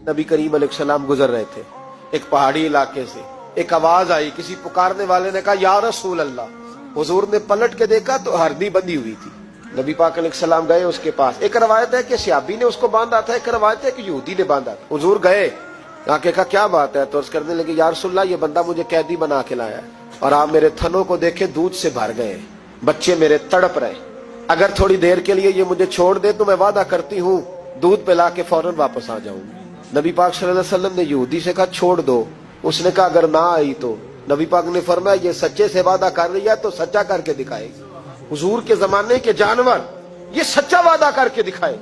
नबी करीम अलैहिस्सलाम गुजर रहे थे एक पहाड़ी इलाके से। एक आवाज आई, किसी पुकारने वाले ने कहा या रसूल अल्लाह। हुजूर ने पलट के देखा तो हरनी बंधी हुई थी। नबी पाक अलैहिस्सलाम गए उसके पास। एक रवायत है कि सहाबी ने उसको बांधा था, एक रवायत है कि यहूदी ने बांधा था। हुजूर गए, आके कहा क्या बात है, तो अर्ज करने लगे या रसूल अल्लाह, ये बंदा मुझे कैदी बना के लाया है और आप मेरे थनों को देखे दूध से भर गए, बच्चे मेरे तड़प रहे, अगर थोड़ी देर के लिए ये मुझे छोड़ दे तो मैं वादा करती हूँ दूध पिला के फौरन वापस आ जाऊंगी। नबी पाक सल्लल्लाहु अलैहि वसल्लम ने यहूदी से कहा छोड़ दो। उसने कहा अगर ना आई तो। नबी पाक ने फरमाया ये सच्चे से वादा कर रही है तो सच्चा करके दिखाएगी। हुजूर के जमाने के जानवर ये सच्चा वादा करके दिखाए।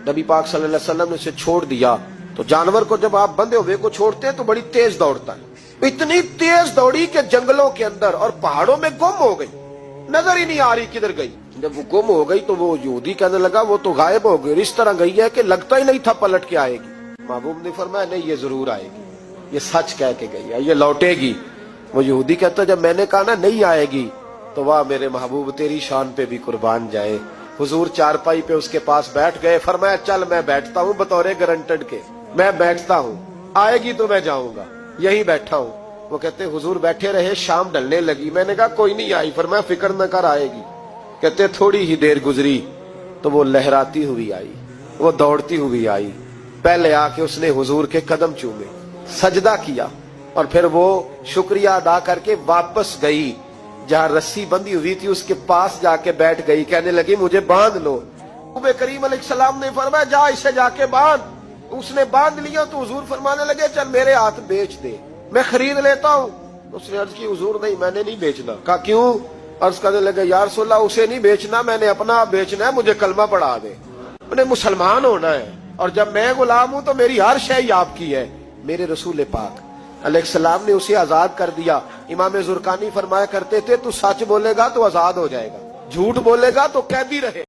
नबी पाक सल्लल्लाहु अलैहि वसल्लम ने उसे छोड़ दिया। तो जानवर को जब आप बंधे हुए को छोड़ते हैं तो बड़ी तेज दौड़ता है। इतनी तेज दौड़ी कि जंगलों के अंदर और पहाड़ों में गुम हो गई, नजर ही नहीं आ रही किधर गई। जब वो गुम हो गई तो वो यहूदी कहने लगा वो तो गायब हो गई, इस तरह गई है कि लगता ही नहीं था पलट के आएगी। महबूब ने फरमाया नहीं, ये जरूर आएगी, ये सच कह के गई है, ये लौटेगी। वो यहूदी कहता जब मैंने कहा ना नहीं आएगी तो वाह मेरे महबूब तेरी शान पे भी कुर्बान जाए। हुजूर चारपाई पे उसके पास बैठ गए। फरमाया चल मैं बैठता हूँ बतौरे गारंटेड के, मैं बैठता हूँ, आएगी तो मैं जाऊंगा, यही बैठा हूँ। वो कहते हुजूर बैठे रहे, शाम ढलने लगी, मैंने कहा कोई नहीं आई। फरमाया फिक्र न कर आएगी। कहते थोड़ी ही देर गुजरी तो वो लहराती हुई आई, वो दौड़ती हुई आई। पहले आके उसने हुजूर के कदम चूमे, सजदा किया और फिर वो शुक्रिया अदा करके वापस गई। जहां रस्सी बंधी हुई थी उसके पास जाके बैठ गई, कहने लगी मुझे बांध लो। नबी करीम अलैहिस्सलाम ने फरमाया जा इसे जाके बांध। उसने बांध लिया तो हुजूर फरमाने लगे चल मेरे हाथ बेच दे, मैं खरीद लेता हूँ। उसने अर्ज की हुजूर नहीं मैंने नहीं बेचना। कहा क्यों? अर्ज करने लगे या रसूल अल्लाह उसे नहीं बेचना, मैंने अपना आप बेचना है, मुझे कलमा पढ़ा दे, मैंने मुसलमान होना है और जब मैं गुलाम हूं तो मेरी हर शय आपकी है। मेरे रसूल पाक अलैहिस्सलाम ने उसे आजाद कर दिया। इमाम जुरकानी फरमाया करते थे तू सच बोलेगा तो आजाद हो जाएगा, झूठ बोलेगा तो कैदी रहे।